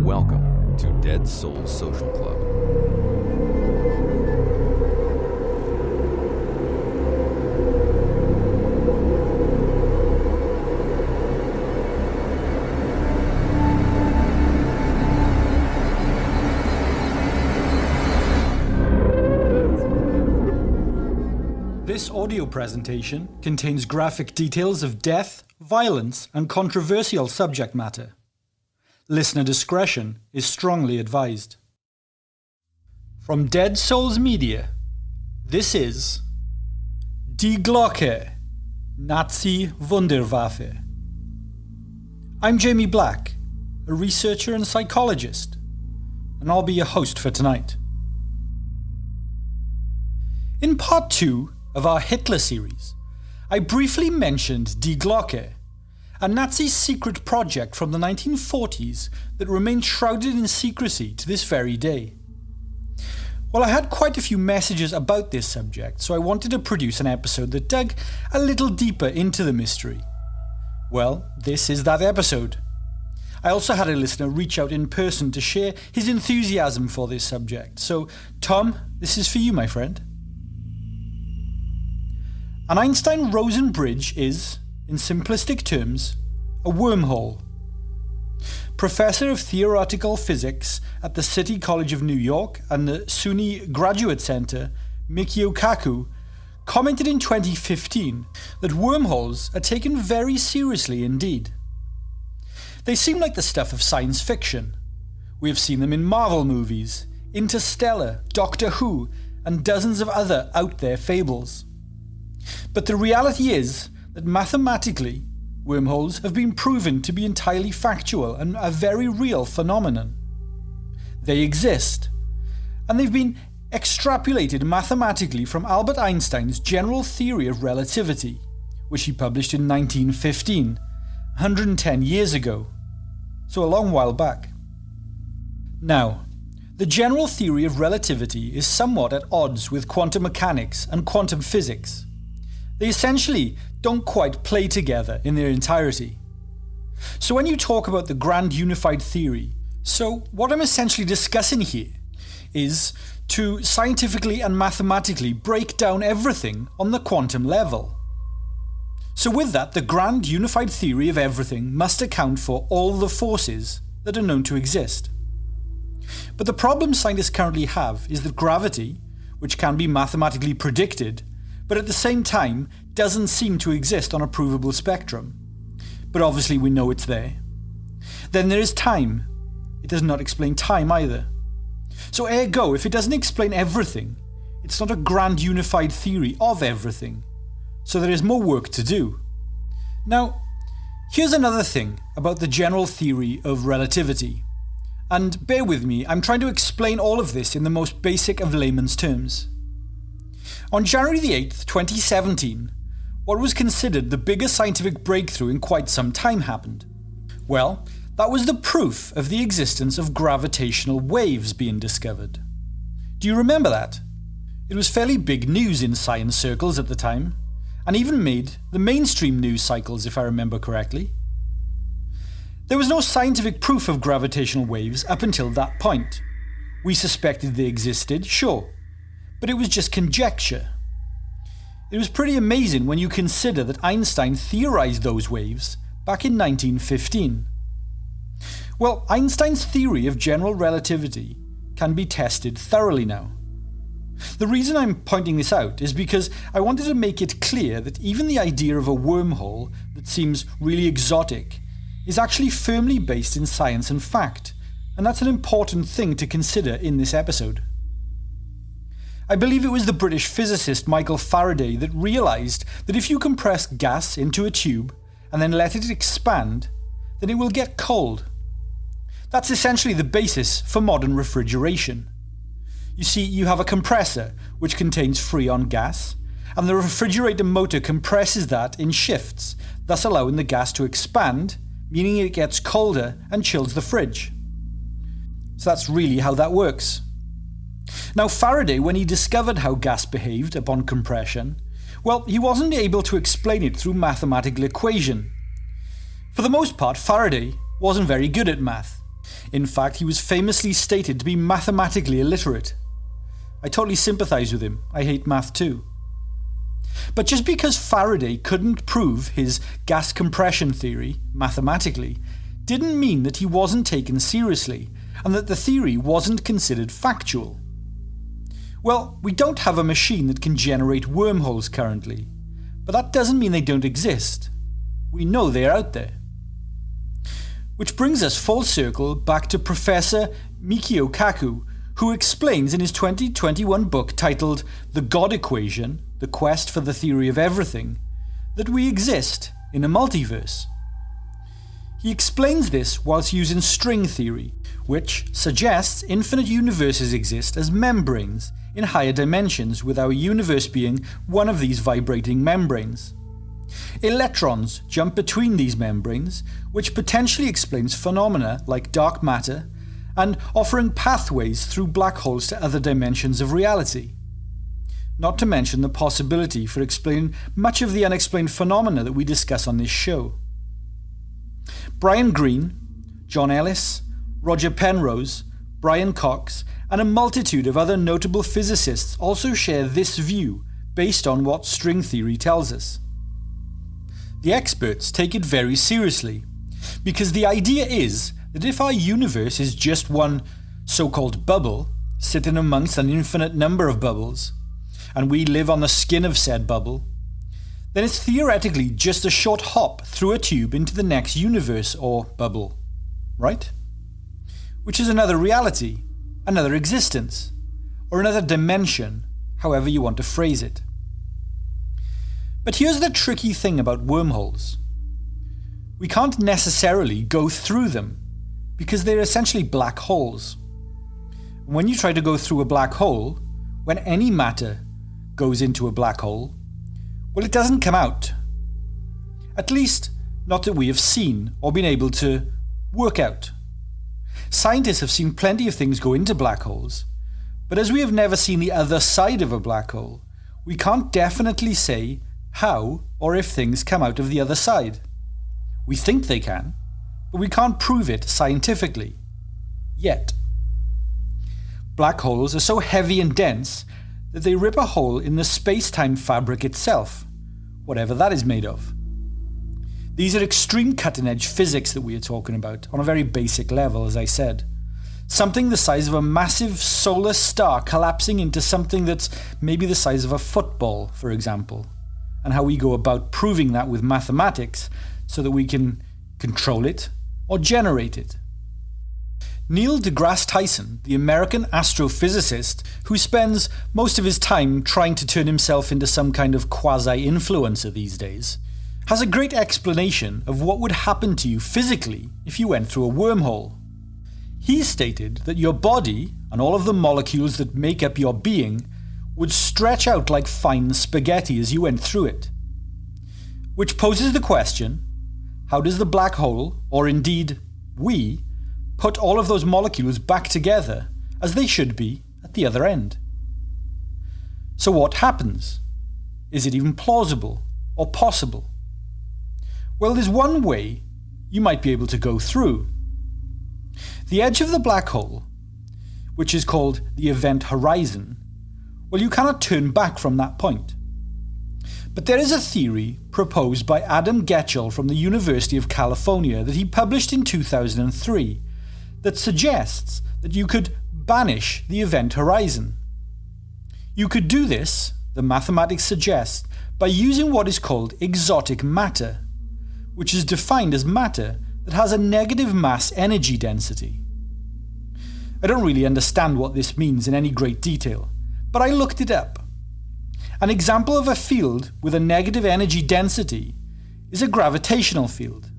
Welcome to Dead Souls Social Club. This audio presentation contains graphic details of death, violence, and controversial subject matter. Listener discretion is strongly advised. From Dead Souls Media, this is Die Glocke, Nazi Wunderwaffe. I'm Jamie Black, a researcher and psychologist, and I'll be your host for tonight. In part 2 of our Hitler series, I briefly mentioned Die Glocke, a Nazi secret project from the 1940s that remains shrouded in secrecy to this very day. Well, I had quite a few messages about this subject, so I wanted to produce an episode that dug a little deeper into the mystery. Well, this is that episode. I also had a listener reach out in person to share his enthusiasm for this subject, so Tom, this is for you, my friend. An Einstein-Rosen bridge is, in simplistic terms, a wormhole. Professor of Theoretical Physics at the City College of New York and the SUNY Graduate Center, Mikio Kaku, commented in 2015 that wormholes are taken very seriously indeed. They seem like the stuff of science fiction. We have seen them in Marvel movies, Interstellar, Doctor Who, and dozens of other out-there fables. But the reality is that mathematically, wormholes have been proven to be entirely factual and a very real phenomenon. They exist, and they've been extrapolated mathematically from Albert Einstein's general theory of relativity, which he published in 1915, 110 years ago, so a long while back. Now, the general theory of relativity is somewhat at odds with quantum mechanics and quantum physics. They essentially don't quite play together in their entirety. So when you talk about the grand unified theory, so what I'm essentially discussing here is to scientifically and mathematically break down everything on the quantum level. So with that, the grand unified theory of everything must account for all the forces that are known to exist. But the problem scientists currently have is that gravity, which can be mathematically predicted, but at the same time doesn't seem to exist on a provable spectrum. But obviously we know it's there. Then there is time. It does not explain time either. So ergo, if it doesn't explain everything, it's not a grand unified theory of everything. So there is more work to do. Now, here's another thing about the general theory of relativity. And bear with me, I'm trying to explain all of this in the most basic of layman's terms. On January the 8th, 2017, what was considered the biggest scientific breakthrough in quite some time happened. Well, that was the proof of the existence of gravitational waves being discovered. Do you remember that? It was fairly big news in science circles at the time, and even made the mainstream news cycles if I remember correctly. There was no scientific proof of gravitational waves up until that point. We suspected they existed, sure, but it was just conjecture. It was pretty amazing when you consider that Einstein theorized those waves back in 1915. Well, Einstein's theory of general relativity can be tested thoroughly now. The reason I'm pointing this out is because I wanted to make it clear that even the idea of a wormhole that seems really exotic is actually firmly based in science and fact, and that's an important thing to consider in this episode. I believe it was the British physicist Michael Faraday that realised that if you compress gas into a tube and then let it expand, then it will get cold. That's essentially the basis for modern refrigeration. You see, you have a compressor which contains Freon gas, and the refrigerator motor compresses that in shifts, thus allowing the gas to expand, meaning it gets colder and chills the fridge. So that's really how that works. Now Faraday, when he discovered how gas behaved upon compression, well, he wasn't able to explain it through mathematical equation. For the most part, Faraday wasn't very good at math, In fact, he was famously stated to be mathematically illiterate. I totally sympathise with him. I hate math too. But just because Faraday couldn't prove his gas compression theory mathematically didn't mean that he wasn't taken seriously and that the theory wasn't considered factual. Well, we don't have a machine that can generate wormholes currently, but that doesn't mean they don't exist. We know they're out there. Which brings us full circle back to Professor Mikio Kaku, who explains in his 2021 book titled The God Equation, The Quest for the Theory of Everything, that we exist in a multiverse. He explains this whilst using string theory, which suggests infinite universes exist as membranes in higher dimensions, with our universe being one of these vibrating membranes. Electrons jump between these membranes, which potentially explains phenomena like dark matter and offering pathways through black holes to other dimensions of reality. Not to mention the possibility for explaining much of the unexplained phenomena that we discuss on this show. Brian Greene, John Ellis, Roger Penrose, Brian Cox, and a multitude of other notable physicists also share this view based on what string theory tells us. The experts take it very seriously, because the idea is that if our universe is just one so-called bubble, sitting amongst an infinite number of bubbles, and we live on the skin of said bubble, then it's theoretically just a short hop through a tube into the next universe or bubble, right? Which is another reality, another existence, or another dimension, however you want to phrase it. But here's the tricky thing about wormholes. We can't necessarily go through them, because they're essentially black holes. When you try to go through a black hole, when any matter goes into a black hole, well, it doesn't come out. At least, not that we have seen or been able to work out. Scientists have seen plenty of things go into black holes, but as we have never seen the other side of a black hole, we can't definitely say how or if things come out of the other side. We think they can, but we can't prove it scientifically. Yet. Black holes are so heavy and dense that they rip a hole in the space-time fabric itself, whatever that is made of. These are extreme cutting-edge physics that we are talking about, on a very basic level, as I said. Something the size of a massive solar star collapsing into something that's maybe the size of a football, for example, and how we go about proving that with mathematics so that we can control it or generate it. Neil deGrasse Tyson, the American astrophysicist who spends most of his time trying to turn himself into some kind of quasi-influencer these days, has a great explanation of what would happen to you physically if you went through a wormhole. He stated that your body and all of the molecules that make up your being would stretch out like fine spaghetti as you went through it. Which poses the question, how does the black hole, or indeed we, put all of those molecules back together as they should be at the other end? So what happens? Is it even plausible or possible? Well, there's one way you might be able to go through. The edge of the black hole, which is called the event horizon, well, you cannot turn back from that point. But there is a theory proposed by Adam Getchell from the University of California that he published in 2003 that suggests that you could banish the event horizon. You could do this, the mathematics suggest, by using what is called exotic matter, which is defined as matter that has a negative mass energy density. I don't really understand what this means in any great detail, but I looked it up. An example of a field with a negative energy density is a gravitational field.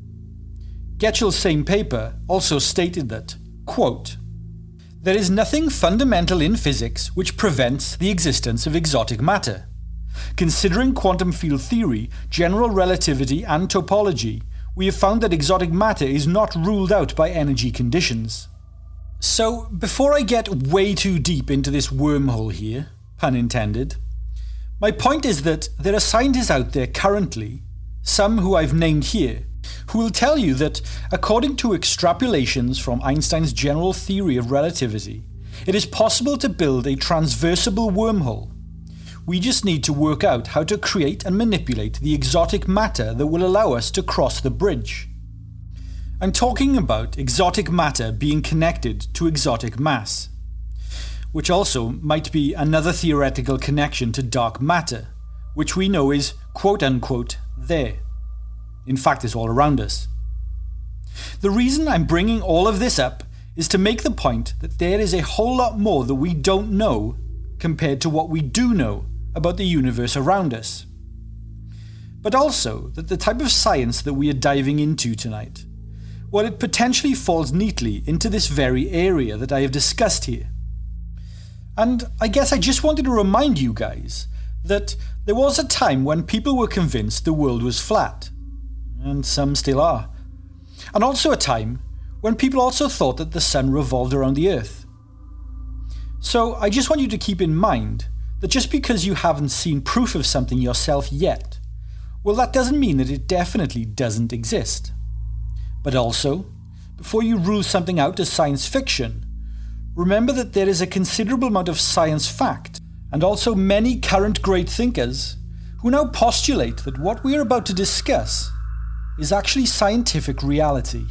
Getchell's same paper also stated that, quote, "There is nothing fundamental in physics which prevents the existence of exotic matter. Considering quantum field theory, general relativity and topology, we have found that exotic matter is not ruled out by energy conditions." So, before I get way too deep into this wormhole here, pun intended, my point is that there are scientists out there currently, some who I've named here, who will tell you that, according to extrapolations from Einstein's general theory of relativity, it is possible to build a transversible wormhole. We just need to work out how to create and manipulate the exotic matter that will allow us to cross the bridge. I'm talking about exotic matter being connected to exotic mass, which also might be another theoretical connection to dark matter, which we know is quote-unquote there. In fact, it's all around us. The reason I'm bringing all of this up is to make the point that there is a whole lot more that we don't know compared to what we do know about the universe around us. But also that the type of science that we are diving into tonight, well, it potentially falls neatly into this very area that I have discussed here. And I guess I just wanted to remind you guys that there was a time when people were convinced the world was flat, and some still are. And also a time when people also thought that the sun revolved around the earth. So I just want you to keep in mind that just because you haven't seen proof of something yourself yet, well, that doesn't mean that it definitely doesn't exist. But also, before you rule something out as science fiction, remember that there is a considerable amount of science fact, and also many current great thinkers who now postulate that what we are about to discuss is actually scientific reality.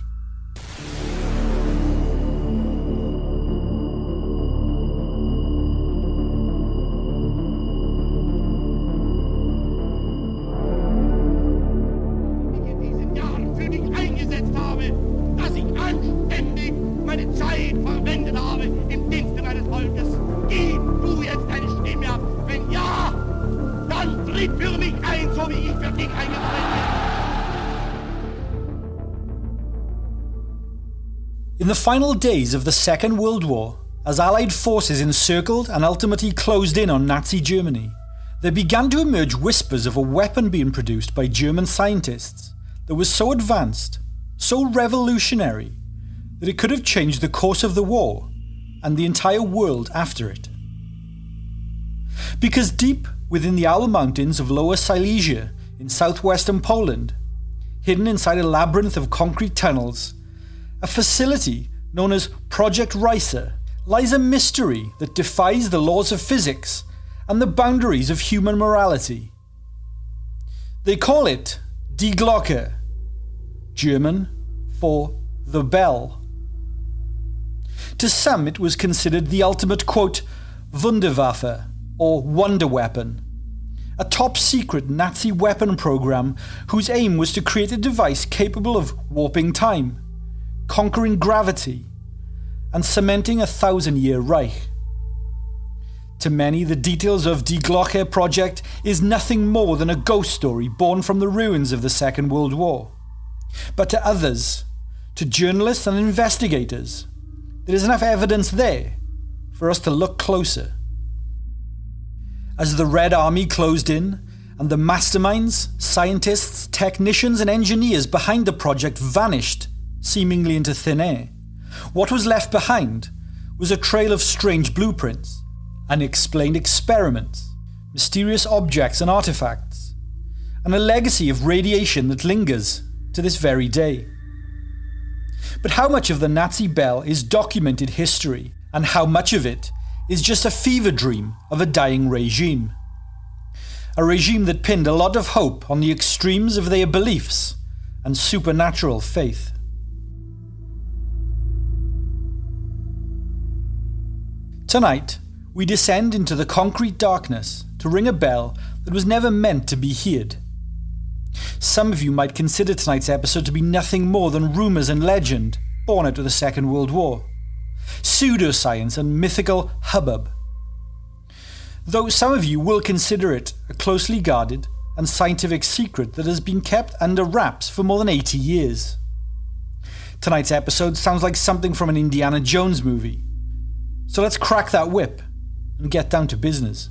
In the final days of the Second World War, as Allied forces encircled and ultimately closed in on Nazi Germany, there began to emerge whispers of a weapon being produced by German scientists that was so advanced, so revolutionary, that it could have changed the course of the war and the entire world after it. Because deep within the Ural Mountains of Lower Silesia in southwestern Poland, hidden inside a labyrinth of concrete tunnels, a facility known as Project Reiser lies a mystery that defies the laws of physics and the boundaries of human morality. They call it Die Glocke, German for the bell. To some it was considered the ultimate, quote, Wunderwaffe, or wonder weapon, a top secret Nazi weapon program whose aim was to create a device capable of warping time, conquering gravity, and cementing a 1,000-year Reich. To many, the details of Die Glocke project is nothing more than a ghost story born from the ruins of the Second World War. But to others, to journalists and investigators, there is enough evidence there for us to look closer. As the Red Army closed in, and the masterminds, scientists, technicians and engineers behind the project vanished, seemingly into thin air, what was left behind was a trail of strange blueprints, unexplained experiments, mysterious objects and artifacts, and a legacy of radiation that lingers to this very day. But how much of the Nazi bell is documented history, and how much of it is just a fever dream of a dying regime? A regime that pinned a lot of hope on the extremes of their beliefs and supernatural faith. Tonight, we descend into the concrete darkness to ring a bell that was never meant to be heard. Some of you might consider tonight's episode to be nothing more than rumours and legend born out of the Second World War, pseudoscience and mythical hubbub. Though some of you will consider it a closely guarded and scientific secret that has been kept under wraps for more than 80 years. Tonight's episode sounds like something from an Indiana Jones movie. So let's crack that whip and get down to business.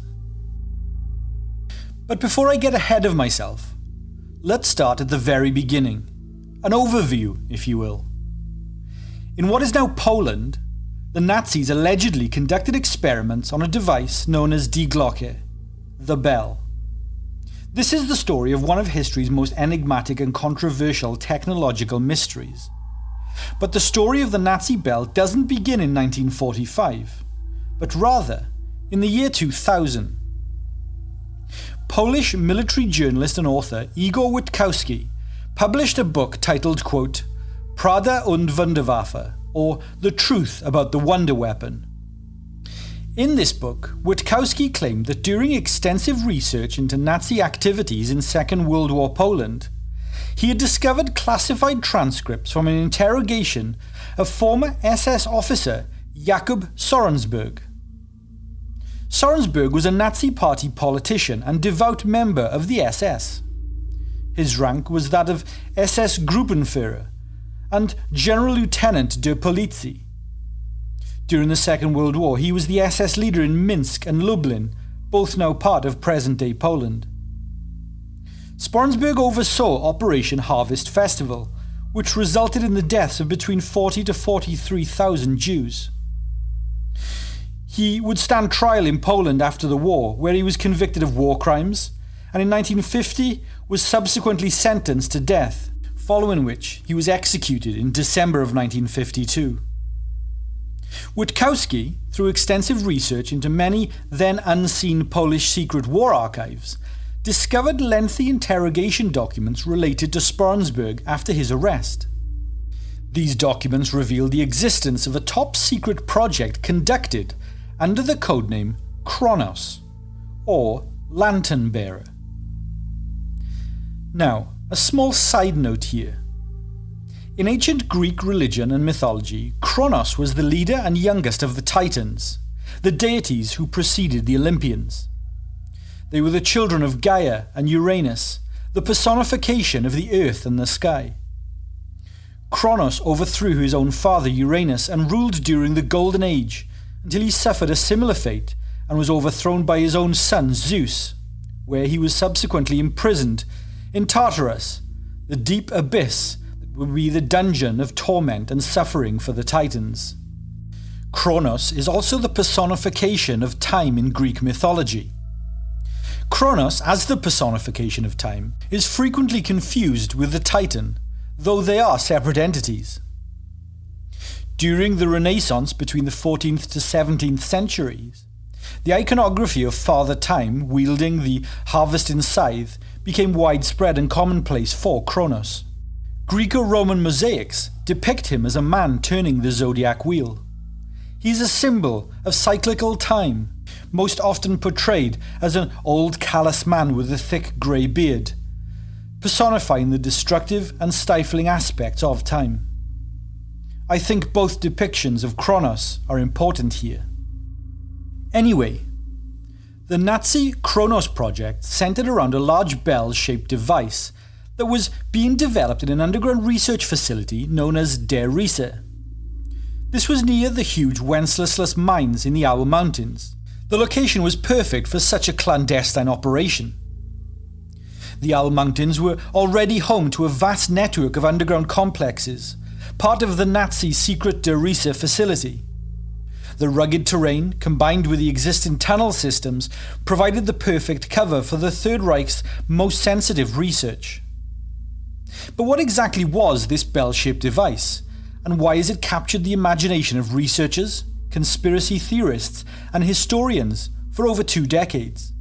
But before I get ahead of myself, let's start at the very beginning, an overview, if you will. In what is now Poland, the Nazis allegedly conducted experiments on a device known as Die Glocke, the bell. This is the story of one of history's most enigmatic and controversial technological mysteries. But the story of the Nazi bell doesn't begin in 1945, but rather in the year 2000. Polish military journalist and author Igor Witkowski published a book titled, quote, Prawda und Wunderwaffe, or The Truth About the Wonder Weapon. In this book, Witkowski claimed that during extensive research into Nazi activities in Second World War Poland, he had discovered classified transcripts from an interrogation of former SS officer Jakub Sorensberg. Sorensberg was a Nazi Party politician and devout member of the SS. His rank was that of SS Gruppenführer and General Lieutenant der Politie. During the Second World War, he was the SS leader in Minsk and Lublin, both now part of present-day Poland. Sorensberg oversaw Operation Harvest Festival, which resulted in the deaths of between 40 to 43,000 Jews. He would stand trial in Poland after the war, where he was convicted of war crimes, and in 1950 was subsequently sentenced to death, following which he was executed in December of 1952. Witkowski, through extensive research into many then unseen Polish secret war archives, discovered lengthy interrogation documents related to Sorensberg after his arrest. These documents reveal the existence of a top-secret project conducted under the codename Kronos, or Lantern Bearer. Now, a small side note here. In ancient Greek religion and mythology, Kronos was the leader and youngest of the Titans, the deities who preceded the Olympians. They were the children of Gaia and Uranus, the personification of the earth and the sky. Kronos overthrew his own father Uranus and ruled during the Golden Age until he suffered a similar fate and was overthrown by his own son Zeus, where he was subsequently imprisoned in Tartarus, the deep abyss would be the dungeon of torment and suffering for the Titans. Kronos is also the personification of time in Greek mythology. Kronos, as the personification of time, is frequently confused with the Titan, though they are separate entities. During the Renaissance between the 14th to 17th centuries, the iconography of Father Time wielding the harvesting scythe became widespread and commonplace for Kronos. Greco-Roman mosaics depict him as a man turning the zodiac wheel. He is a symbol of cyclical time, most often portrayed as an old callous man with a thick grey beard, personifying the destructive and stifling aspects of time. I think both depictions of Kronos are important here. Anyway, the Nazi Kronos project centered around a large bell-shaped device that was being developed in an underground research facility known as Der Riese. This was near the huge Wenceslas mines in the Owl Mountains. The location was perfect for such a clandestine operation. The Owl Mountains were already home to a vast network of underground complexes, part of the Nazi secret Der Riese facility. The rugged terrain, combined with the existing tunnel systems, provided the perfect cover for the Third Reich's most sensitive research. But what exactly was this bell-shaped device, and why has it captured the imagination of researchers, conspiracy theorists, and historians for over 2 decades?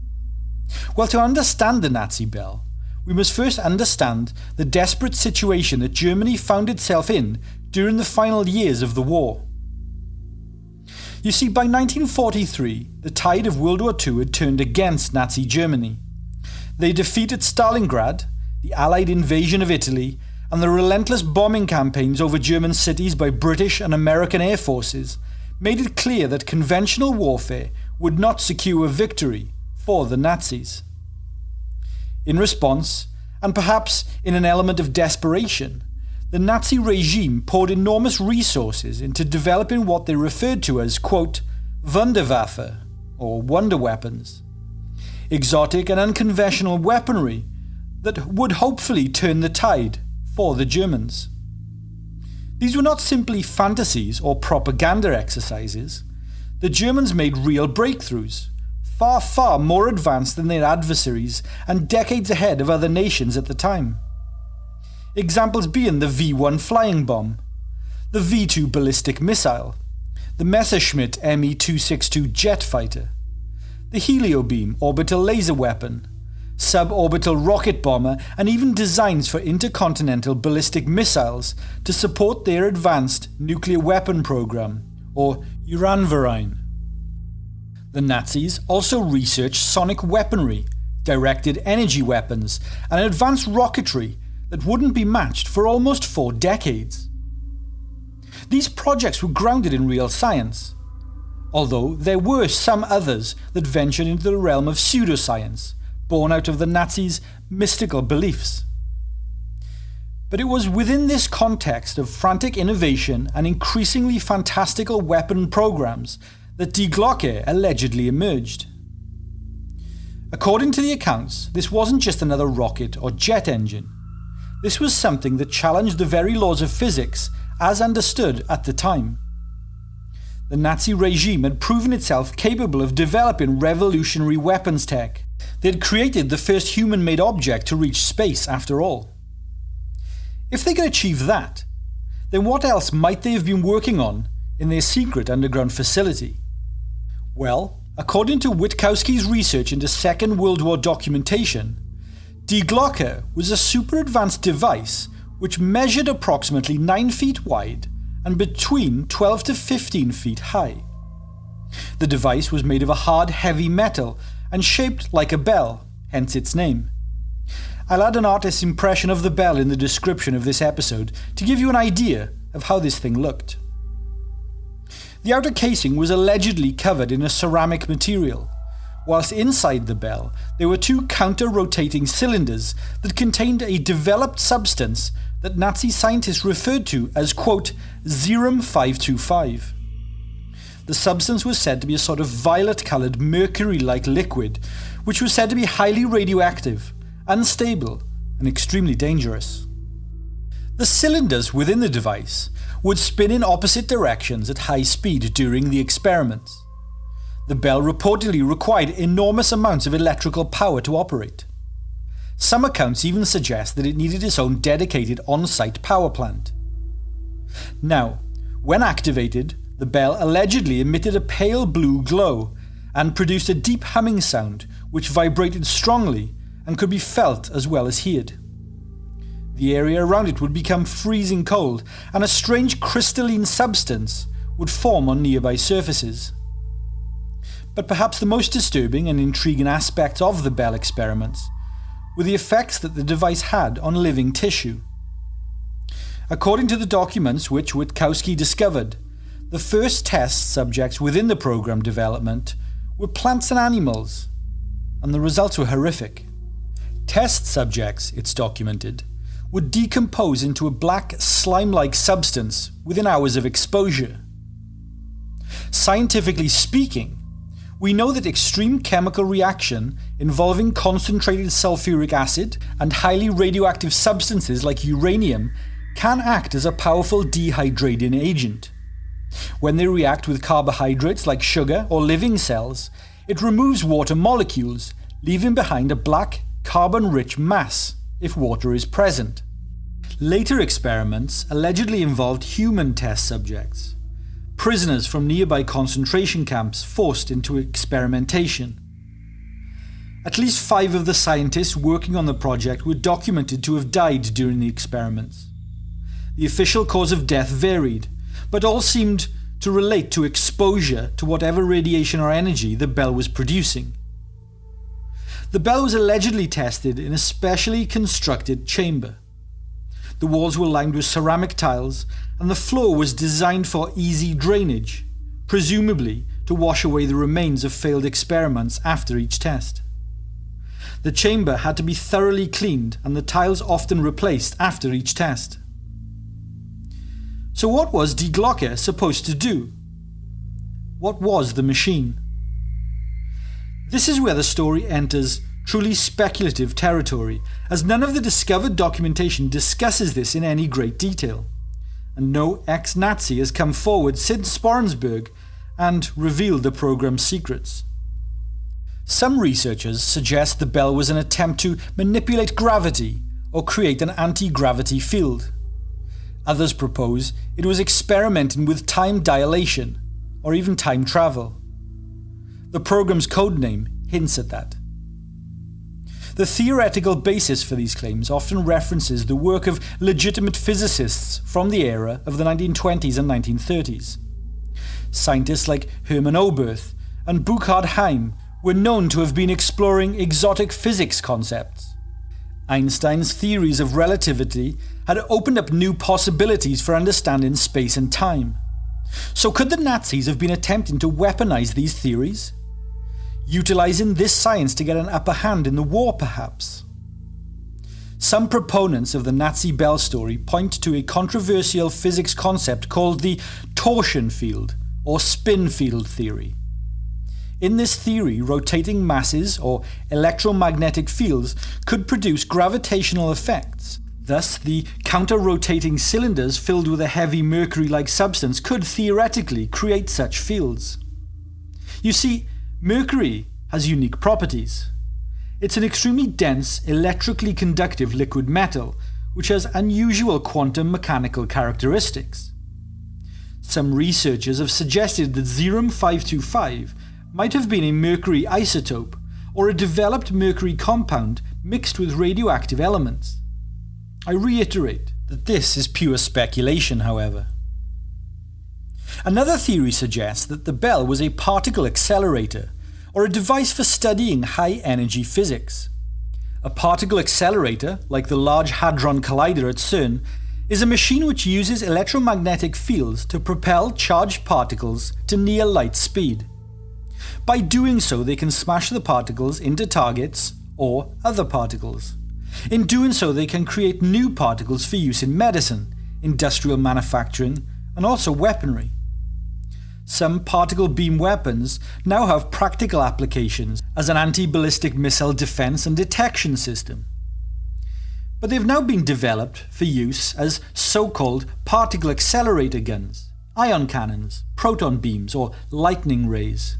Well, to understand the Nazi bell, we must first understand the desperate situation that Germany found itself in during the final years of the war. You see, by 1943, the tide of World War II had turned against Nazi Germany. They defeated Stalingrad, the Allied invasion of Italy, and the relentless bombing campaigns over German cities by British and American air forces made it clear that conventional warfare would not secure victory for the Nazis. In response, and perhaps in an element of desperation, the Nazi regime poured enormous resources into developing what they referred to as, quote, Wunderwaffe, or wonder weapons, exotic and unconventional weaponry that would hopefully turn the tide for the Germans. These were not simply fantasies or propaganda exercises. The Germans made real breakthroughs, far more advanced than their adversaries and decades ahead of other nations at the time. Examples being the V-1 flying bomb, the V-2 ballistic missile, the Messerschmitt Me-262 jet fighter, the heliobeam orbital laser weapon, suborbital rocket bomber, and even designs for intercontinental ballistic missiles to support their advanced nuclear weapon program, or Uranverein. The Nazis also researched sonic weaponry, directed energy weapons, and advanced rocketry that wouldn't be matched for almost 4 decades. These projects were grounded in real science, although there were some others that ventured into the realm of pseudoscience, born out of the Nazis' mystical beliefs. But it was within this context of frantic innovation and increasingly fantastical weapon programs that Die Glocke allegedly emerged. According to the accounts, this wasn't just another rocket or jet engine. This was something that challenged the very laws of physics as understood at the time. The Nazi regime had proven itself capable of developing revolutionary weapons tech. They had created the first human-made object to reach space, after all. If they could achieve that, then what else might they have been working on in their secret underground facility? Well, according to Witkowski's research into Second World War documentation, Die Glocke was a super advanced device which measured approximately 9 feet wide and between 12 to 15 feet high. The device was made of a hard, heavy metal and shaped like a bell, hence its name. I'll add an artist's impression of the bell in the description of this episode to give you an idea of how this thing looked. The outer casing was allegedly covered in a ceramic material, whilst inside the bell there were 2 counter-rotating cylinders that contained a developed substance that Nazi scientists referred to as, quote, Serum 525. The substance was said to be a sort of violet-coloured mercury-like liquid, which was said to be highly radioactive, unstable, and extremely dangerous. The cylinders within the device would spin in opposite directions at high speed during the experiments. The bell reportedly required enormous amounts of electrical power to operate. Some accounts even suggest that it needed its own dedicated on-site power plant. Now, when activated, the bell allegedly emitted a pale blue glow and produced a deep humming sound which vibrated strongly and could be felt as well as heard. The area around it would become freezing cold, and a strange crystalline substance would form on nearby surfaces. But perhaps the most disturbing and intriguing aspects of the Bell experiments were the effects that the device had on living tissue. According to the documents which Witkowski discovered, the first test subjects within the program development were plants and animals, and the results were horrific. Test subjects, it's documented, would decompose into a black slime-like substance within hours of exposure. Scientifically speaking, we know that extreme chemical reaction involving concentrated sulfuric acid and highly radioactive substances like uranium can act as a powerful dehydrating agent. When they react with carbohydrates like sugar or living cells, it removes water molecules, leaving behind a black, carbon-rich mass if water is present. Later experiments allegedly involved human test subjects, prisoners from nearby concentration camps forced into experimentation. At least 5 of the scientists working on the project were documented to have died during the experiments. The official cause of death varied, but all seemed to relate to exposure to whatever radiation or energy the bell was producing. The bell was allegedly tested in a specially constructed chamber. The walls were lined with ceramic tiles, and the floor was designed for easy drainage, presumably to wash away the remains of failed experiments after each test. The chamber had to be thoroughly cleaned and the tiles often replaced after each test. So what was Die Glocke supposed to do? What was the machine? This is where the story enters truly speculative territory, as none of the discovered documentation discusses this in any great detail, and no ex-Nazi has come forward since Sporrensburg and revealed the program's secrets. Some researchers suggest the bell was an attempt to manipulate gravity or create an anti-gravity field. Others propose it was experimenting with time dilation or even time travel. The program's codename hints at that. The theoretical basis for these claims often references the work of legitimate physicists from the era of the 1920s and 1930s. Scientists like Hermann Oberth and Burkhard Heim were known to have been exploring exotic physics concepts. Einstein's theories of relativity had opened up new possibilities for understanding space and time. So could the Nazis have been attempting to weaponize these theories? Utilizing this science to get an upper hand in the war, perhaps? Some proponents of the Nazi bell story point to a controversial physics concept called the torsion field or spin field theory. In this theory, rotating masses or electromagnetic fields could produce gravitational effects. Thus, the counter-rotating cylinders filled with a heavy mercury-like substance could theoretically create such fields. You see, mercury has unique properties. It's an extremely dense, electrically conductive liquid metal, which has unusual quantum mechanical characteristics. Some researchers have suggested that Cerium-525 might have been a mercury isotope or a developed mercury compound mixed with radioactive elements. I reiterate that this is pure speculation, however. Another theory suggests that the bell was a particle accelerator, or a device for studying high-energy physics. A particle accelerator, like the Large Hadron Collider at CERN, is a machine which uses electromagnetic fields to propel charged particles to near light speed. By doing so, they can smash the particles into targets or other particles. In doing so, they can create new particles for use in medicine, industrial manufacturing, and also weaponry. Some particle beam weapons now have practical applications as an anti-ballistic missile defense and detection system. But they've now been developed for use as so-called particle accelerator guns, ion cannons, proton beams, or lightning rays.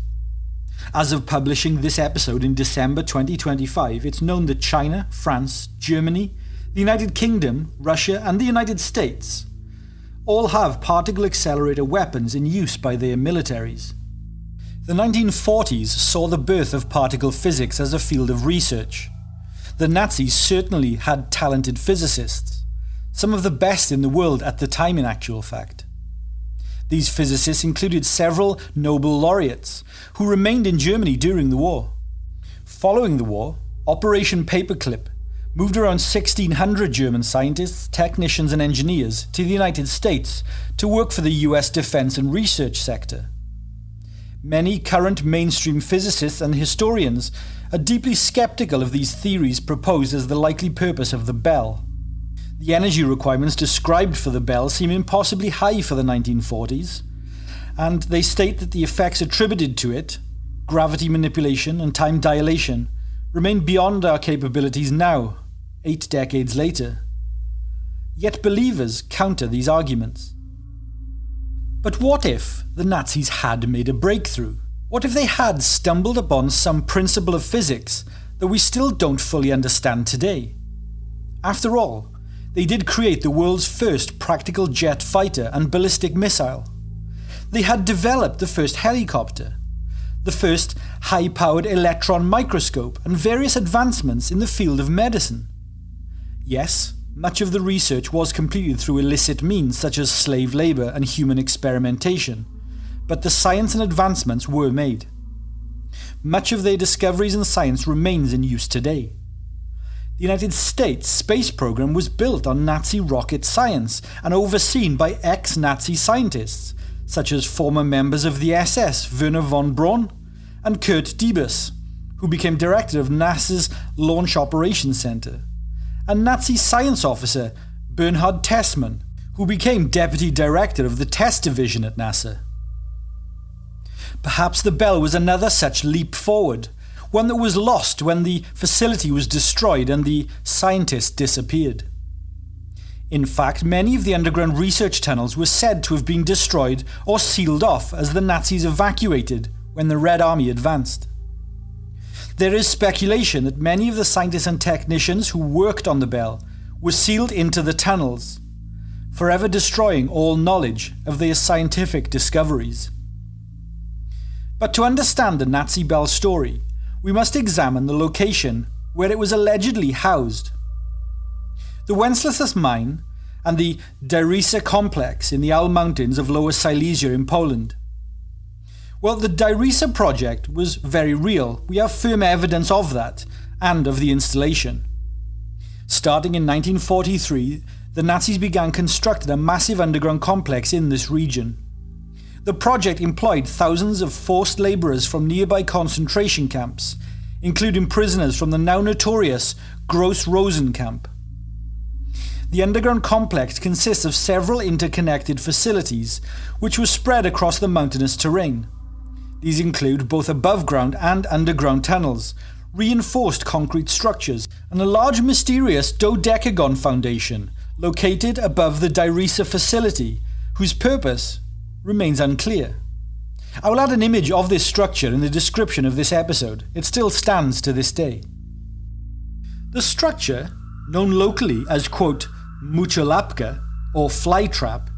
As of publishing this episode in December 2025, it's known that China, France, Germany, the United Kingdom, Russia, and the United States all have particle accelerator weapons in use by their militaries. The 1940s saw the birth of particle physics as a field of research. The Nazis certainly had talented physicists, some of the best in the world at the time in actual fact. These physicists included several Nobel laureates who remained in Germany during the war. Following the war, Operation Paperclip moved around 1,600 German scientists, technicians and engineers to the United States to work for the US defense and research sector. Many current mainstream physicists and historians are deeply skeptical of these theories proposed as the likely purpose of the bell. The energy requirements described for the bell seem impossibly high for the 1940s, and they state that the effects attributed to it, gravity manipulation and time dilation, remain beyond our capabilities now, 8 decades later. Yet believers counter these arguments. But what if the Nazis had made a breakthrough? What if they had stumbled upon some principle of physics that we still don't fully understand today? After all, they did create the world's first practical jet fighter and ballistic missile. They had developed the first helicopter, the first high-powered electron microscope, and various advancements in the field of medicine. Yes, much of the research was completed through illicit means such as slave labour and human experimentation, but the science and advancements were made. Much of their discoveries and science remains in use today. The United States space program was built on Nazi rocket science and overseen by ex-Nazi scientists, such as former members of the SS Werner von Braun and Kurt Diebers, who became director of NASA's Launch Operations Center, and Nazi science officer Bernhard Tessmann, who became deputy director of the test division at NASA. Perhaps the bell was another such leap forward, one that was lost when the facility was destroyed and the scientists disappeared. In fact, many of the underground research tunnels were said to have been destroyed or sealed off as the Nazis evacuated when the Red Army advanced. There is speculation that many of the scientists and technicians who worked on the bell were sealed into the tunnels, forever destroying all knowledge of their scientific discoveries. But to understand the Nazi bell story, we must examine the location where it was allegedly housed. The Wenceslas mine and the Darysa complex in the Al Mountains of Lower Silesia in Poland. Well, the Darysa project was very real. We have firm evidence of that and of the installation. Starting in 1943, the Nazis began constructing a massive underground complex in this region. The project employed thousands of forced labourers from nearby concentration camps, including prisoners from the now notorious Gross Rosen camp. The underground complex consists of several interconnected facilities, which were spread across the mountainous terrain. These include both above-ground and underground tunnels, reinforced concrete structures, and a large mysterious dodecagon foundation located above the Darysa facility, whose purpose remains unclear. I will add an image of this structure in the description of this episode. It still stands to this day. The structure, known locally as, quote, Muchalapka, or fly trap,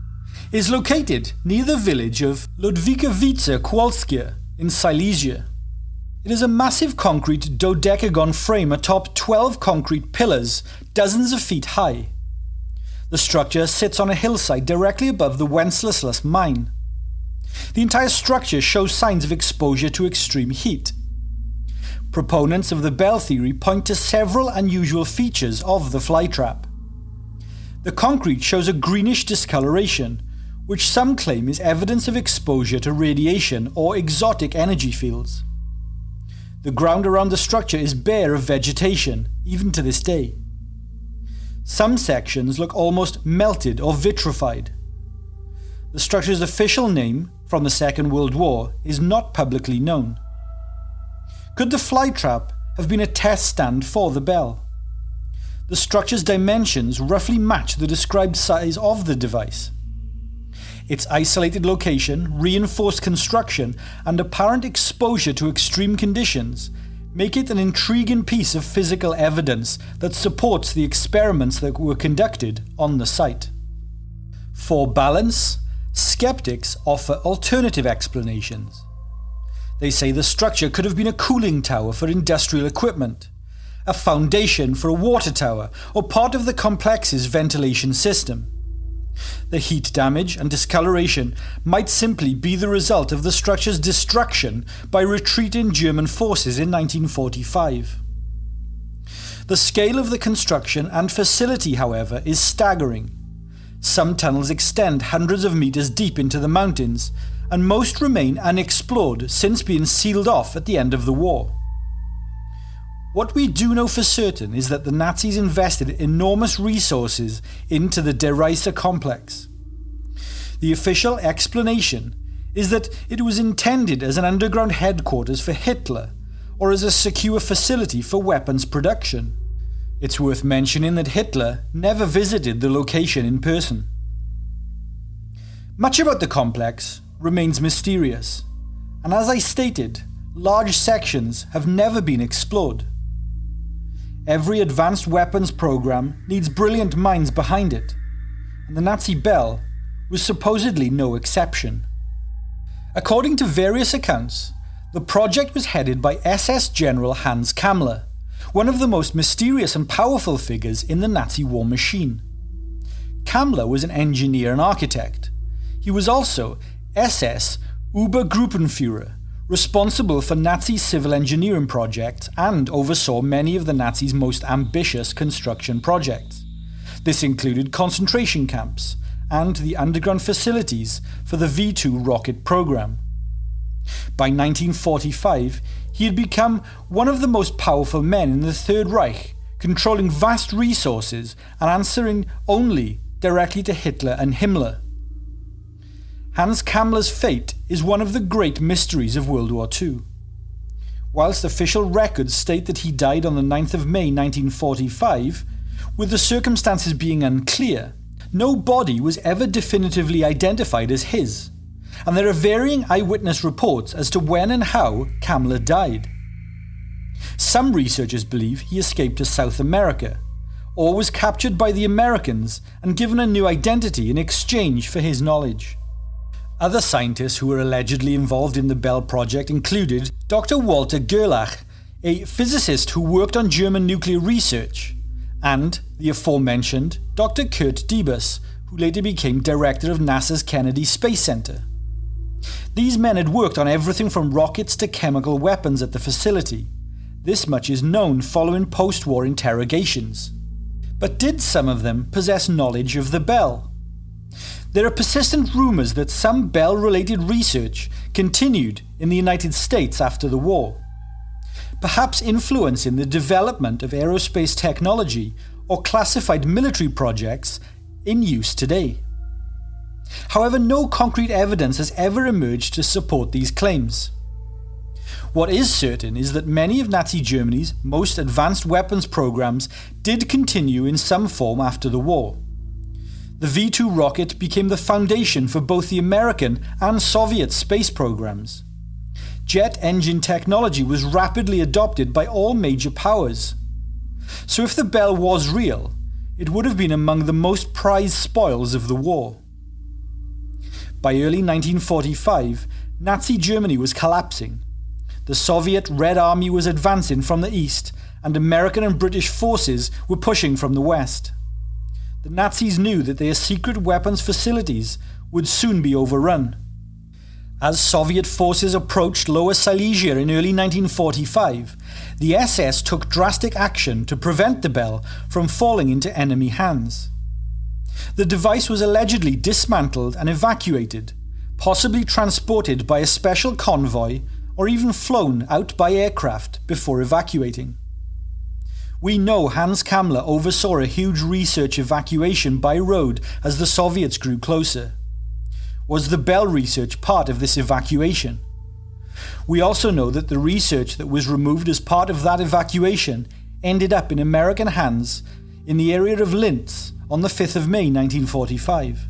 is located near the village of Ludwikowice Kowalskie in Silesia. It is a massive concrete dodecagon frame atop 12 concrete pillars, dozens of feet high. The structure sits on a hillside directly above the Wenceslas mine. The entire structure shows signs of exposure to extreme heat. Proponents of the bell theory point to several unusual features of the fly trap. The concrete shows a greenish discoloration, which some claim is evidence of exposure to radiation or exotic energy fields. The ground around the structure is bare of vegetation, even to this day. Some sections look almost melted or vitrified. The structure's official name, from the Second World War, is not publicly known. Could the fly trap have been a test stand for the bell? The structure's dimensions roughly match the described size of the device. Its isolated location, reinforced construction, and apparent exposure to extreme conditions make it an intriguing piece of physical evidence that supports the experiments that were conducted on the site. For balance, skeptics offer alternative explanations. They say the structure could have been a cooling tower for industrial equipment, a foundation for a water tower, or part of the complex's ventilation system. The heat damage and discoloration might simply be the result of the structure's destruction by retreating German forces in 1945. The scale of the construction and facility, however, is staggering. Some tunnels extend hundreds of meters deep into the mountains, and most remain unexplored since being sealed off at the end of the war. What we do know for certain is that the Nazis invested enormous resources into the Darysa complex. The official explanation is that it was intended as an underground headquarters for Hitler, or as a secure facility for weapons production. It's worth mentioning that Hitler never visited the location in person. Much about the complex remains mysterious, and as I stated, large sections have never been explored. Every advanced weapons program needs brilliant minds behind it, and the Nazi bell was supposedly no exception. According to various accounts, the project was headed by SS General Hans Kammler, one of the most mysterious and powerful figures in the Nazi war machine. Kammler was an engineer and architect. He was also SS Obergruppenführer, responsible for Nazi civil engineering projects and oversaw many of the Nazis' most ambitious construction projects. This included concentration camps and the underground facilities for the V-2 rocket program. By 1945, he had become one of the most powerful men in the Third Reich, controlling vast resources and answering only directly to Hitler and Himmler. Hans Kammler's fate is one of the great mysteries of World War II. Whilst official records state that he died on the 9th of May 1945, with the circumstances being unclear, no body was ever definitively identified as his, and there are varying eyewitness reports as to when and how Kammler died. Some researchers believe he escaped to South America, or was captured by the Americans and given a new identity in exchange for his knowledge. Other scientists who were allegedly involved in the Bell project included Dr. Walter Gerlach, a physicist who worked on German nuclear research, and the aforementioned Dr. Kurt Debus, who later became director of NASA's Kennedy Space Center. These men had worked on everything from rockets to chemical weapons at the facility. This much is known following post-war interrogations. But did some of them possess knowledge of the Bell? There are persistent rumours that some Bell-related research continued in the United States after the war, perhaps influencing the development of aerospace technology or classified military projects in use today. However, no concrete evidence has ever emerged to support these claims. What is certain is that many of Nazi Germany's most advanced weapons programs did continue in some form after the war. The V-2 rocket became the foundation for both the American and Soviet space programs. Jet engine technology was rapidly adopted by all major powers. So if the Bell was real, it would have been among the most prized spoils of the war. By early 1945, Nazi Germany was collapsing. The Soviet Red Army was advancing from the east, and American and British forces were pushing from the west. The Nazis knew that their secret weapons facilities would soon be overrun. As Soviet forces approached Lower Silesia in early 1945, the SS took drastic action to prevent the Bell from falling into enemy hands. The device was allegedly dismantled and evacuated, possibly transported by a special convoy or even flown out by aircraft before evacuating. We know Hans Kammler oversaw a huge research evacuation by road as the Soviets grew closer. Was the Bell research part of this evacuation? We also know that the research that was removed as part of that evacuation ended up in American hands in the area of Linz on the 5th of May 1945.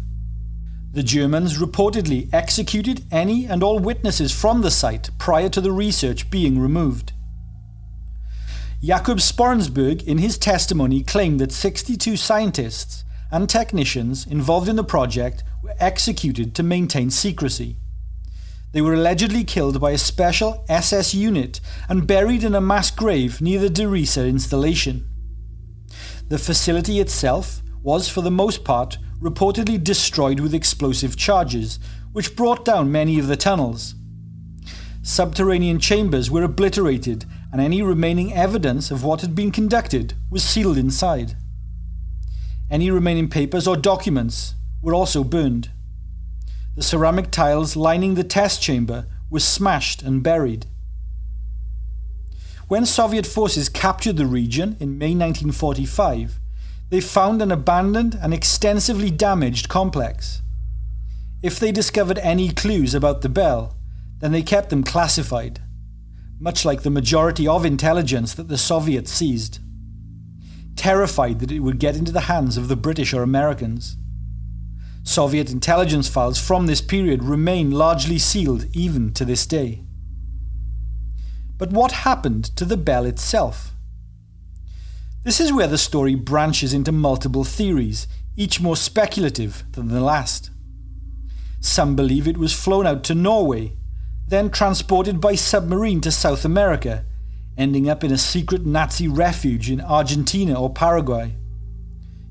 The Germans reportedly executed any and all witnesses from the site prior to the research being removed. Jakob Spornsberg, in his testimony, claimed that 62 scientists and technicians involved in the project were executed to maintain secrecy. They were allegedly killed by a special SS unit and buried in a mass grave near the Derisa installation. The facility itself was, for the most part, reportedly destroyed with explosive charges, which brought down many of the tunnels. Subterranean chambers were obliterated, and any remaining evidence of what had been conducted was sealed inside. Any remaining papers or documents were also burned. The ceramic tiles lining the test chamber were smashed and buried. When Soviet forces captured the region in May 1945, they found an abandoned and extensively damaged complex. If they discovered any clues about the Bell, then they kept them classified, much like the majority of intelligence that the Soviets seized, terrified that it would get into the hands of the British or Americans. Soviet intelligence files from this period remain largely sealed even to this day. But what happened to the Bell itself? This is where the story branches into multiple theories, each more speculative than the last. Some believe it was flown out to Norway, then transported by submarine to South America, ending up in a secret Nazi refuge in Argentina or Paraguay.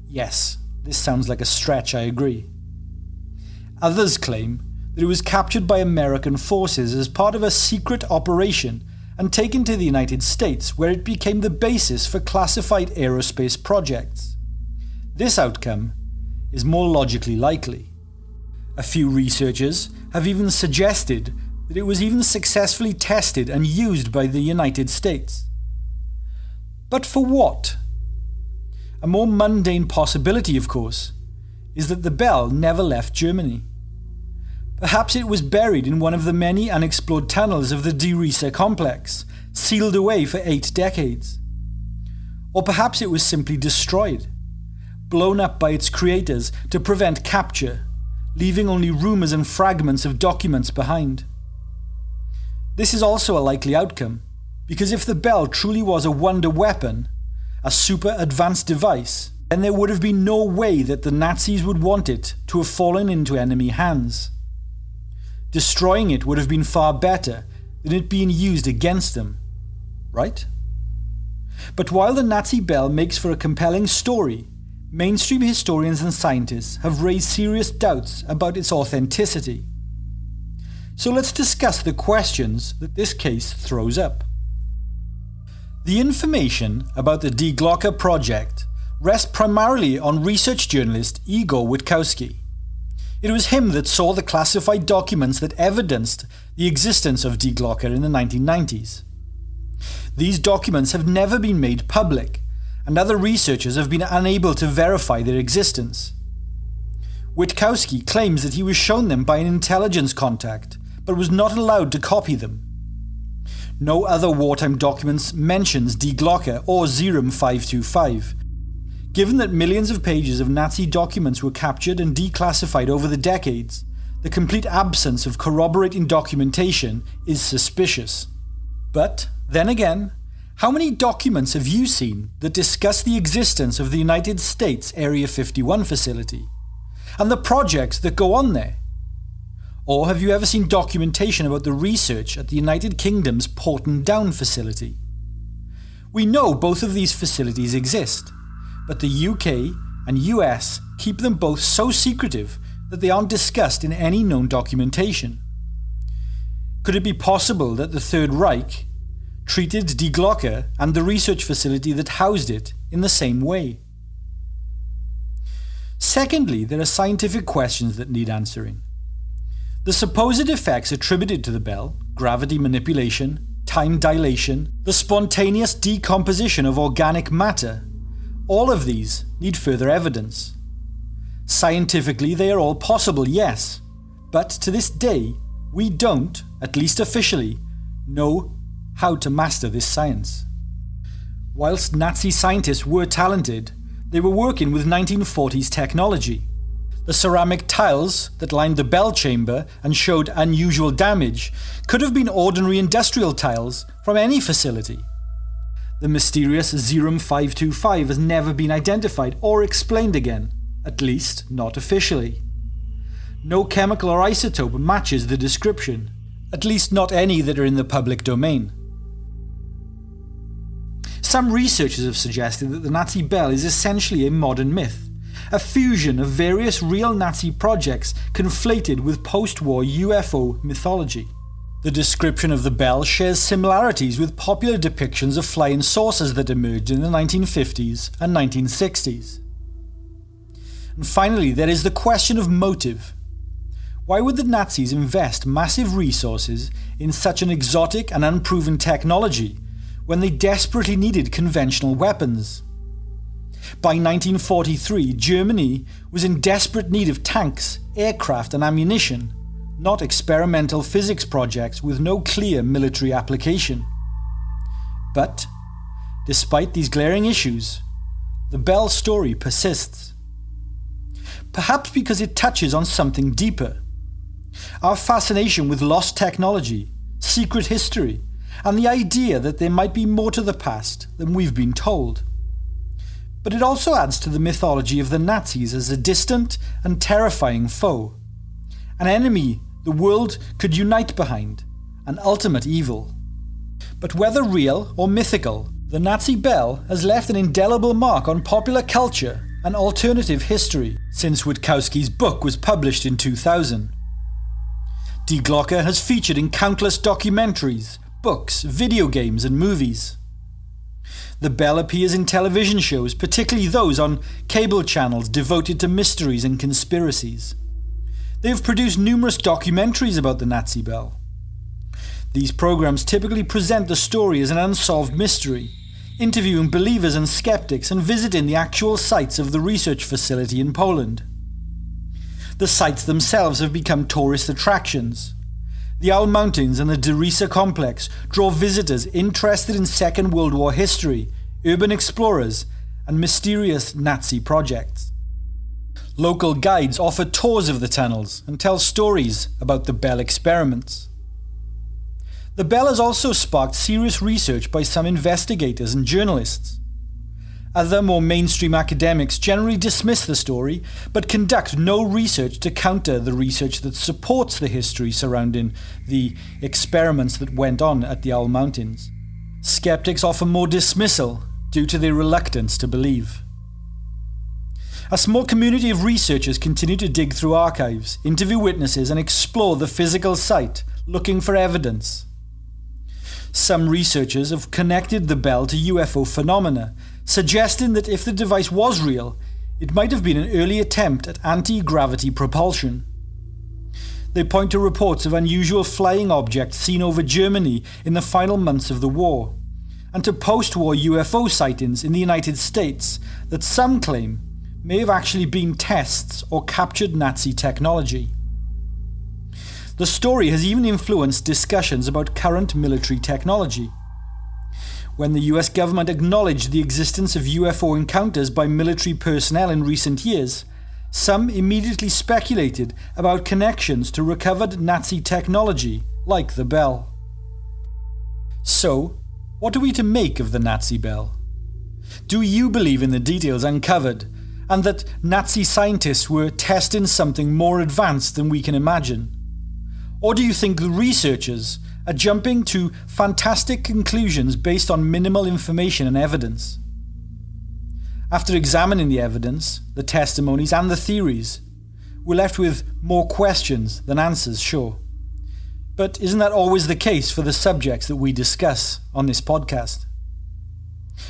Yes, this sounds like a stretch, I agree. Others claim that it was captured by American forces as part of a secret operation and taken to the United States, where it became the basis for classified aerospace projects. This outcome is more logically likely. A few researchers have even suggested that it was even successfully tested and used by the United States. But for what? A more mundane possibility, of course, is that the Bell never left Germany. Perhaps it was buried in one of the many unexplored tunnels of the Derisa complex, sealed away for 8 decades. Or perhaps it was simply destroyed, blown up by its creators to prevent capture, leaving only rumours and fragments of documents behind. This is also a likely outcome. Because if the bell truly was a wonder weapon, a super advanced device, then there would have been no way that the Nazis would want it to have fallen into enemy hands. Destroying it would have been far better than it being used against them, right? But while the Nazi bell makes for a compelling story, mainstream historians and scientists have raised serious doubts about its authenticity. So let's discuss the questions that this case throws up. The information about the Die Glocke project rests primarily on research journalist Igor Witkowski. It was him that saw the classified documents that evidenced the existence of Die Glocke in the 1990s. These documents have never been made public, and other researchers have been unable to verify their existence. Witkowski claims that he was shown them by an intelligence contact, but was not allowed to copy them. No other wartime documents mentions Die Glocke or Serum 525. Given that millions of pages of Nazi documents were captured and declassified over the decades, the complete absence of corroborating documentation is suspicious. But, then again, how many documents have you seen that discuss the existence of the United States Area 51 facility and the projects that go on there? Or have you ever seen documentation about the research at the United Kingdom's Porton Down facility? We know both of these facilities exist, but the UK and US keep them both so secretive that they aren't discussed in any known documentation. Could it be possible that the Third Reich treated Die Glocke and the research facility that housed it in the same way? Secondly, there are scientific questions that need answering. The supposed effects attributed to the bell, gravity manipulation, time dilation, the spontaneous decomposition of organic matter, all of these need further evidence. Scientifically, they are all possible, yes, but to this day, we don't, at least officially, know how to master this science. Whilst Nazi scientists were talented, they were working with 1940s technology. The ceramic tiles that lined the bell chamber and showed unusual damage could have been ordinary industrial tiles from any facility. The mysterious Serum 525 has never been identified or explained again, at least not officially. No chemical or isotope matches the description, at least not any that are in the public domain. Some researchers have suggested that the Nazi bell is essentially a modern myth, a fusion of various real Nazi projects conflated with post-war UFO mythology. The description of the bell shares similarities with popular depictions of flying saucers that emerged in the 1950s and 1960s. And finally, there is the question of motive. Why would the Nazis invest massive resources in such an exotic and unproven technology when they desperately needed conventional weapons? By 1943, Germany was in desperate need of tanks, aircraft and ammunition, not experimental physics projects with no clear military application. But, despite these glaring issues, the Bell story persists. Perhaps because it touches on something deeper. Our fascination with lost technology, secret history, and the idea that there might be more to the past than we've been told. But it also adds to the mythology of the Nazis as a distant and terrifying foe, an enemy the world could unite behind, an ultimate evil. But whether real or mythical, the Nazi bell has left an indelible mark on popular culture and alternative history since Witkowski's book was published in 2000. Die Glocke has featured in countless documentaries, books, video games and movies. The bell appears in television shows, particularly those on cable channels devoted to mysteries and conspiracies. They have produced numerous documentaries about the Nazi bell. These programs typically present the story as an unsolved mystery, interviewing believers and skeptics and visiting the actual sites of the research facility in Poland. The sites themselves have become tourist attractions. The Owl Mountains and the Derisa complex draw visitors interested in Second World War history, urban explorers, and mysterious Nazi projects. Local guides offer tours of the tunnels and tell stories about the Bell experiments. The bell has also sparked serious research by some investigators and journalists. Other more mainstream academics generally dismiss the story, but conduct no research to counter the research that supports the history surrounding the experiments that went on at the Owl Mountains. Skeptics offer more dismissal due to their reluctance to believe. A small community of researchers continue to dig through archives, interview witnesses, and explore the physical site, looking for evidence. Some researchers have connected the bell to UFO phenomena, suggesting that if the device was real, it might have been an early attempt at anti-gravity propulsion. They point to reports of unusual flying objects seen over Germany in the final months of the war, and to post-war UFO sightings in the United States that some claim may have actually been tests or captured Nazi technology. The story has even influenced discussions about current military technology. When the US government acknowledged the existence of UFO encounters by military personnel in recent years, some immediately speculated about connections to recovered Nazi technology, like the bell. So, what are we to make of the Nazi bell? Do you believe in the details uncovered, and that Nazi scientists were testing something more advanced than we can imagine? Or do you think the researchers are jumping to fantastic conclusions based on minimal information and evidence? After examining the evidence, the testimonies and the theories, we're left with more questions than answers, sure. But isn't that always the case for the subjects that we discuss on this podcast?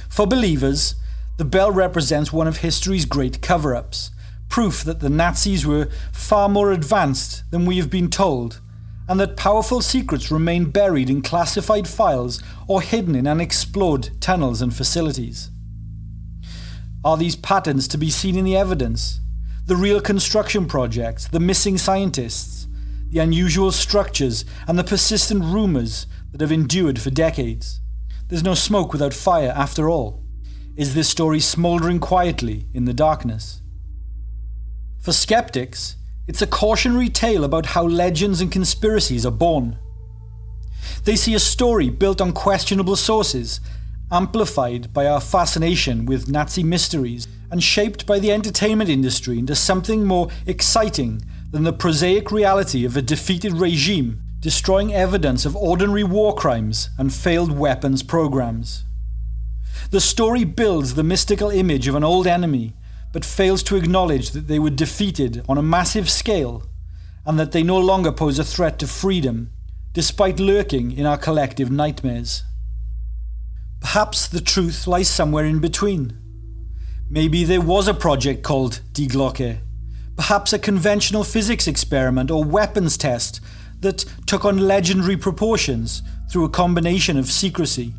For believers, the bell represents one of history's great cover-ups, proof that the Nazis were far more advanced than we have been told, and that powerful secrets remain buried in classified files or hidden in unexplored tunnels and facilities. Are these patterns to be seen in the evidence? The real construction projects, the missing scientists, the unusual structures, and the persistent rumours that have endured for decades? There's no smoke without fire, after all. Is this story smouldering quietly in the darkness? For skeptics, it's a cautionary tale about how legends and conspiracies are born. They see a story built on questionable sources, amplified by our fascination with Nazi mysteries, and shaped by the entertainment industry into something more exciting than the prosaic reality of a defeated regime destroying evidence of ordinary war crimes and failed weapons programs. The story builds the mystical image of an old enemy, but fails to acknowledge that they were defeated on a massive scale and that they no longer pose a threat to freedom, despite lurking in our collective nightmares. Perhaps the truth lies somewhere in between. Maybe there was a project called Die Glocke, perhaps a conventional physics experiment or weapons test that took on legendary proportions through a combination of secrecy.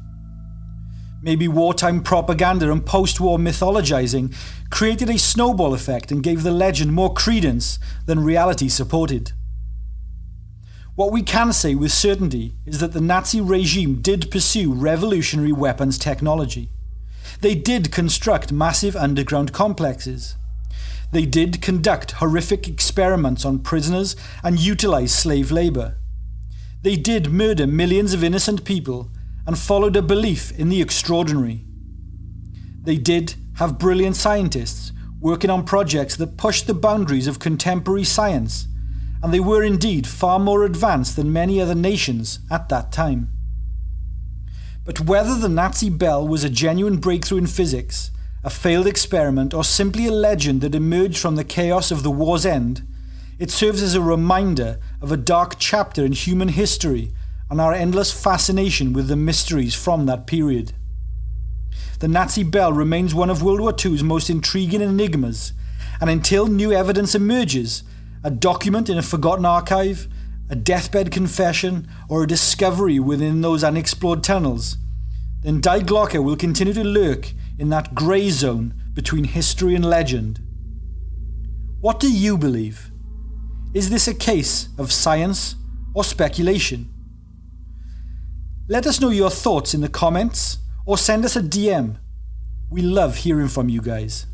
Maybe wartime propaganda and post-war mythologizing created a snowball effect and gave the legend more credence than reality supported. What we can say with certainty is that the Nazi regime did pursue revolutionary weapons technology. They did construct massive underground complexes. They did conduct horrific experiments on prisoners and utilize slave labor. They did murder millions of innocent people and followed a belief in the extraordinary. They did have brilliant scientists working on projects that pushed the boundaries of contemporary science, and they were indeed far more advanced than many other nations at that time. But whether the Nazi bell was a genuine breakthrough in physics, a failed experiment, or simply a legend that emerged from the chaos of the war's end, it serves as a reminder of a dark chapter in human history and our endless fascination with the mysteries from that period. The Nazi bell remains one of World War II's most intriguing enigmas, and until new evidence emerges, a document in a forgotten archive, a deathbed confession, or a discovery within those unexplored tunnels, then Die Glocke will continue to lurk in that grey zone between history and legend. What do you believe? Is this a case of science or speculation? Let us know your thoughts in the comments or send us a DM. We love hearing from you guys.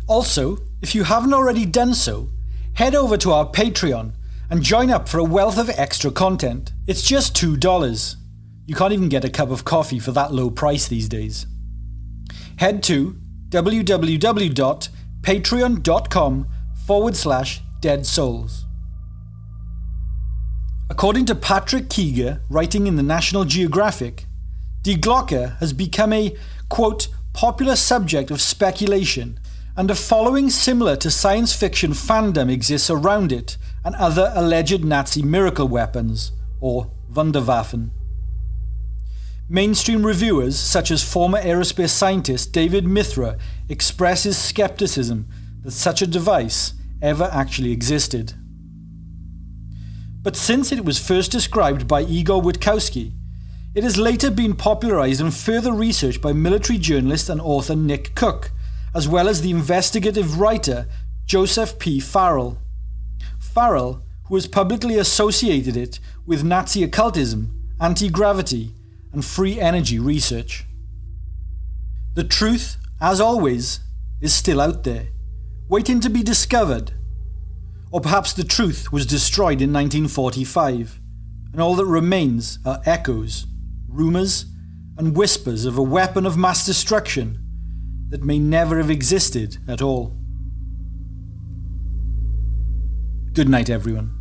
Also, if you haven't already done so, head over to our Patreon and join up for a wealth of extra content. It's just $2. You can't even get a cup of coffee for that low price these days. Head to www.patreon.com/deadsouls. According to Patrick Keeger, writing in the National Geographic, Die Glocke has become a, quote, popular subject of speculation, and a following similar to science fiction fandom exists around it and other alleged Nazi miracle weapons, or Wunderwaffen. Mainstream reviewers, such as former aerospace scientist David Mithra, express his skepticism that such a device ever actually existed. But since it was first described by Igor Witkowski, it has later been popularized and further researched by military journalist and author Nick Cook, as well as the investigative writer Joseph P. Farrell. Farrell, who has publicly associated it with Nazi occultism, anti-gravity, and free energy research. The truth, as always, is still out there, waiting to be discovered. Or perhaps the truth was destroyed in 1945, and all that remains are echoes, rumours, and whispers of a weapon of mass destruction that may never have existed at all. Good night, everyone.